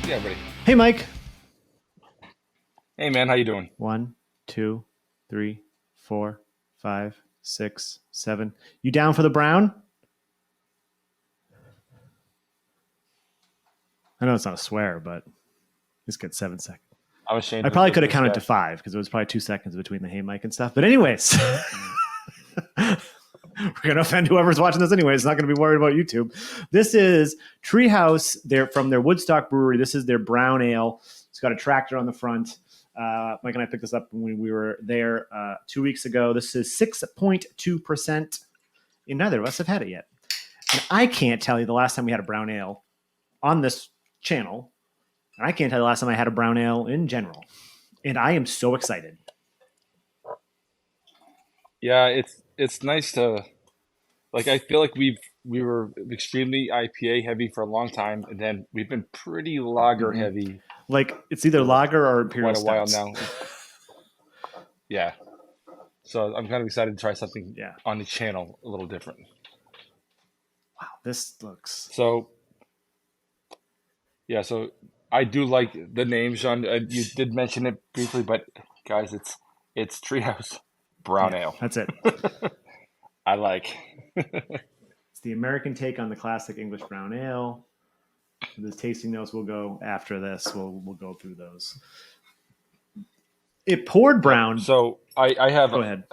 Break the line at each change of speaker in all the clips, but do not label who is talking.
Yeah, buddy.
Hey, Mike.
Hey, man. How you doing?
1, 2, 3, 4, 5, 6, 7. You down for the brown? I know it's not a swear, but just get 7 seconds.
I'm ashamed.
I probably could have counted to 5 because it was probably 2 seconds between the hey, Mike and stuff. But anyways, we're going to offend whoever's watching this anyway. It's not going to be worried about YouTube. This is Treehouse. They're from their Woodstock brewery. This is their brown ale. It's got a tractor on the front. Mike and I picked this up when we were there 2 weeks ago. This is 6.2%. And neither of us have had it yet. And I can't tell you the last time we had a brown ale on this channel. And I can't tell you the last time I had a brown ale in general. And I am so excited.
Yeah, it's nice to like. I feel like we were extremely IPA heavy for a long time, and then we've been pretty lager heavy.
Like it's either lager or imperial
quite a while
stouts.
now. Yeah, so I'm kind of excited to try something on the channel a little different.
Wow, this looks
so. Yeah, so I do like the name, Sean. You did mention it briefly, but guys, it's Treehouse Brown Ale.
That's it.
I like.
It's the American take on the classic English brown ale. The tasting notes will go after this. We'll go through those. It poured brown.
So I have.
Go ahead.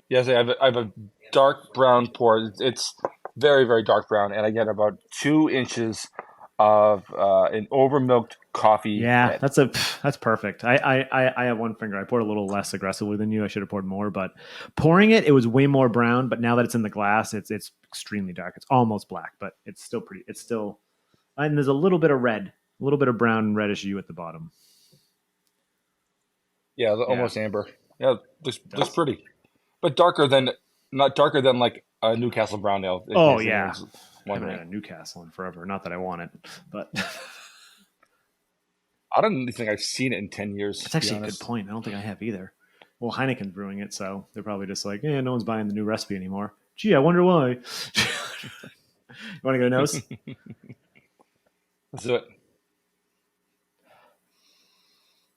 Yes, I have a dark brown pour. It's very, very dark brown, and I get about 2 inches of an over milked coffee.
Yeah,
head.
that's perfect. I have one finger. I poured a little less aggressively than you. I should have poured more, but pouring it was way more brown. But now that it's in the glass, it's extremely dark. It's almost black, but it's still pretty. It's still, and there's a little bit of red, a little bit of brown reddish hue at the bottom.
Yeah, almost amber. Yeah, looks pretty, but not darker than like a Newcastle brown ale.
Oh yeah, I haven't had a Newcastle in forever. Not that I want it, but.
I don't even think I've seen it in 10 years.
That's actually a good point. I don't think I have either. Well, Heineken's brewing it, so they're probably just like, no one's buying the new recipe anymore. Gee, I wonder why. You want to get a nose?
Let's do it.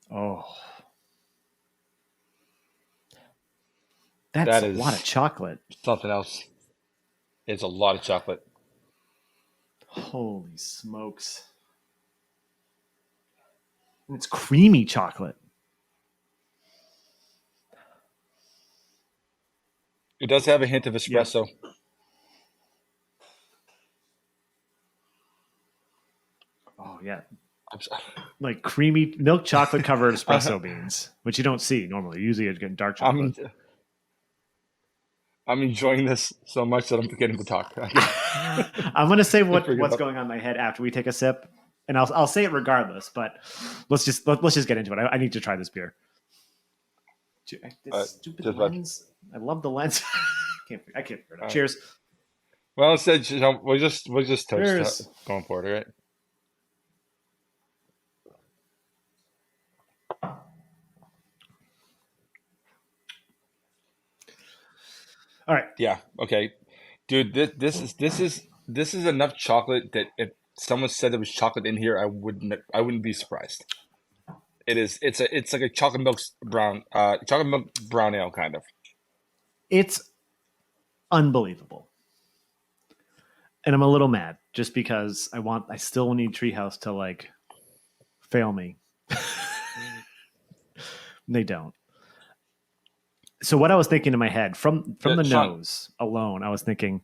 Oh. That's a lot of chocolate.
Something else. It's a lot of chocolate.
Holy smokes. It's creamy chocolate.
It does have a hint of espresso.
Yep. Oh, yeah. Like creamy milk chocolate covered espresso beans, which you don't see normally. Usually you're getting dark chocolate.
I'm enjoying this so much that I'm forgetting to talk.
I'm going to say what's going on in my head after we take a sip. And I'll say it regardless, but let's just get into it. I need to try this beer. This stupid lens. I love the lens. I can't figure it out. Cheers.
Well, instead, we'll just toast going forward, all right?
All right.
Yeah. Okay, dude. This is enough chocolate that if someone said there was chocolate in here, I wouldn't be surprised. It's like a chocolate milk brown ale kind of.
It's unbelievable, and I'm a little mad just because I still need Treehouse to like fail me. They don't. So what I was thinking in my head from the nose alone, I was thinking,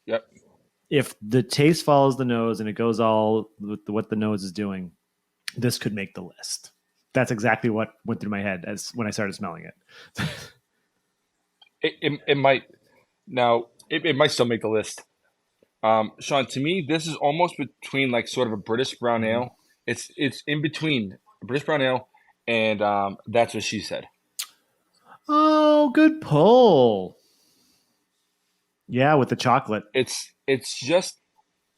yep.
If the taste follows the nose and it goes all with what the nose is doing, this could make the list. That's exactly what went through my head as when I started smelling it.
It might now. It might still make the list. Sean, to me, this is almost between like sort of a British brown ale. It's in between a British brown ale and That's What She Said.
Oh, good pull. Yeah, with the chocolate.
It's just,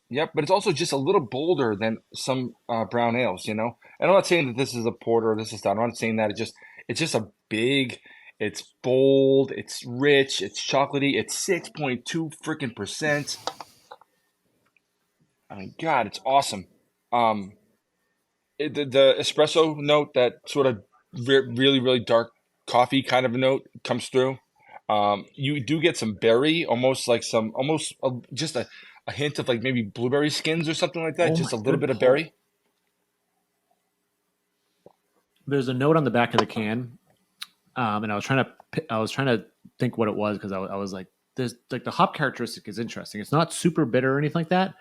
yep, but it's also just a little bolder than some brown ales, you know? And I'm not saying that this is a porter or this is that. I'm not saying that. It's just a big, it's bold, it's rich, it's chocolatey, it's 6.2 freaking %. I mean, God, it's awesome. Um, the espresso note, that sort of really, really dark coffee kind of a note comes through. You do get some berry, almost like some, almost just a hint of like maybe blueberry skins or something like that.
Oh
Just
my,
a little
good
bit of
pull.
berry.
There's a note on the back of the can, and I was trying to think what it was because I was like, there's like the hop characteristic is interesting. It's not super bitter or anything like that.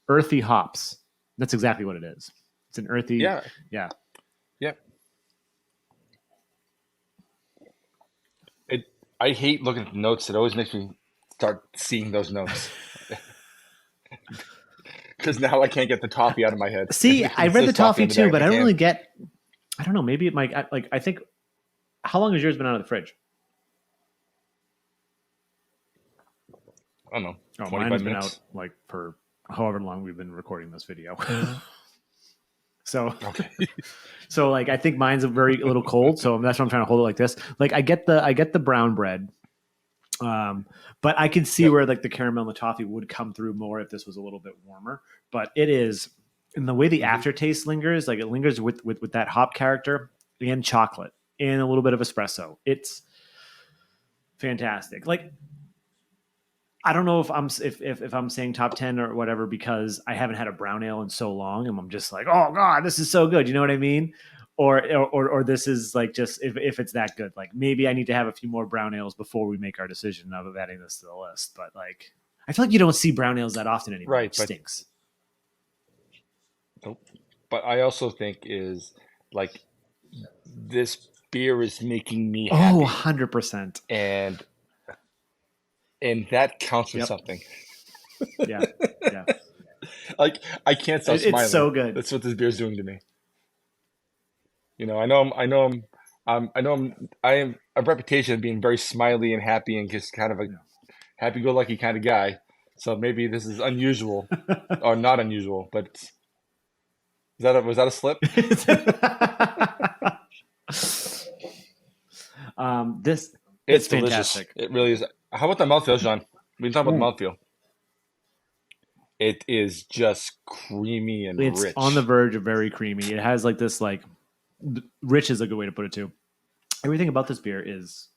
Earthy hops. That's exactly what it is. It's an earthy,
Yeah,
yeah.
yeah. It. I hate looking at the notes. It always makes me start seeing those notes because now I can't get the toffee out of my head
See, I
because it
read the
says toffee
toffee
on the
too,
back of
but
the
I don't
can.
really get. I don't know. Maybe it might. I think. How long has yours been out of the fridge?
I don't know,
Oh, mine
25
has been out
minutes.
like for however long we've been recording this video. So,
Okay.
so like I think mine's a little cold. So that's why I'm trying to hold it like this. Like I get the brown bread, but I can see
Yep.
where like the caramel and the toffee would come through more if this was a little bit warmer. But it is, and the way the
Hmm.
aftertaste lingers, like it lingers with that hop character and chocolate and a little bit of espresso. It's fantastic. Like I don't know if I'm saying top 10 or whatever because I haven't had a brown ale in so long and I'm just like, oh god, this is so good. You know what I mean? Or this is like just if it's that good. Like maybe I need to have a few more brown ales before we make our decision of adding this to the list. But like I feel like you don't see brown ales that often anymore,
Right,
which
but
stinks.
nope. But I also think is like this beer is making me
Oh,
happy,
100%.
and that counts for
Yep.
something.
Yeah. Yeah.
Like I can't stop
It's
smiling.
so good.
That's what this beer is doing to me. You know, I know I'm, I know I'm, I know I am a reputation of being very smiley and happy and just kind of a happy-go-lucky kind of guy. So maybe this is unusual or not unusual, but was that a slip?
This
It's
it's
delicious.
fantastic.
It really is. How about the mouthfeel, Sean? We can talk about
Mm.
the mouthfeel. It is just creamy and
It's on the
rich.
verge of very creamy. It has like this like rich is a good way to put it too. Everything about this beer is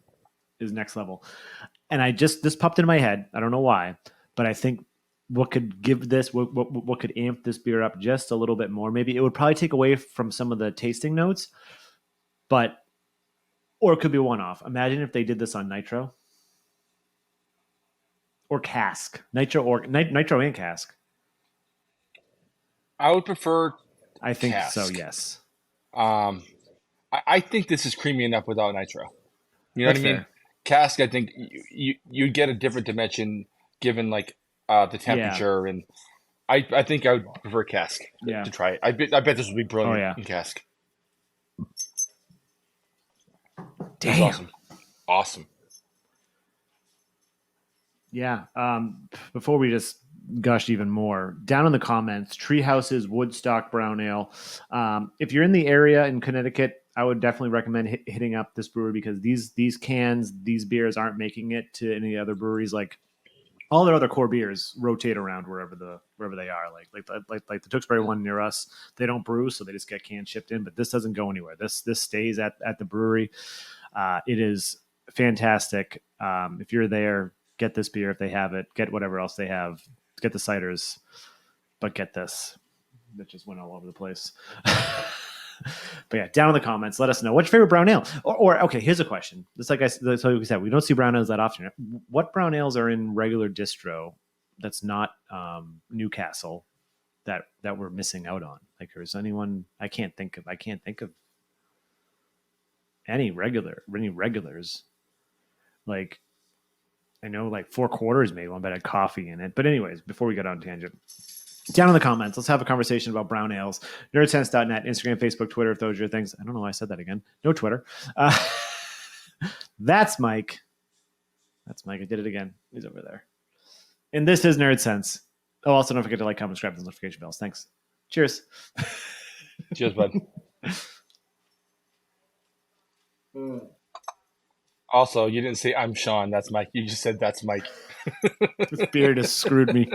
next level. And I just this popped into my head. I don't know why, but I think what could give this what could amp this beer up just a little bit more. Maybe it would probably take away from some of the tasting notes, but or it could be one off. Imagine if they did this on nitro or cask, nitro and cask.
I would prefer
I think so.
cask.
Yes,
Um, I think this is creamy enough without nitro. You know what
that's
I mean?
fair.
Cask, I think you get a different dimension given like the
Yeah,
temperature, and I think I would prefer cask
yeah.
to try it. I bet this would be
Oh
brilliant
yeah.
in cask. This is
Damn.
awesome, awesome.
Yeah. Before we just gushed even more, down in the comments, Treehouse's Woodstock Brown Ale. If you're in the area in Connecticut, I would definitely recommend hitting up this brewery because these beers aren't making it to any other breweries. Like all their other core beers rotate around wherever they are. Like the Tewksbury one near us, they don't brew, so they just get cans shipped in. But this doesn't go anywhere. This stays at the brewery. It is fantastic. If you're there, get this beer if they have it. Get whatever else they have. Get the ciders, but get this. That just went all over the place. But yeah, down in the comments, let us know what's your favorite brown ale. Or okay, here's a question. Just like we said, we don't see brown ales that often. What brown ales are in regular distro that's not Newcastle that we're missing out on? Like, is anyone? I can't think of any regulars. Like I know like Four Quarters made one, but had coffee in it. But anyways, before we get on tangent, down in the comments, let's have a conversation about brown ales. Nerdsense.net, Instagram, Facebook, Twitter, if those are your things. I don't know why I said that again. No Twitter. Uh, that's Mike. That's Mike. I did it again. He's over there. And this is Nerdsense. Oh, also don't forget to like, comment, subscribe, and notification bells. Thanks. Cheers.
Cheers, bud. Also, you didn't say I'm Sean. That's Mike. You just said that's Mike.
This beard has screwed me.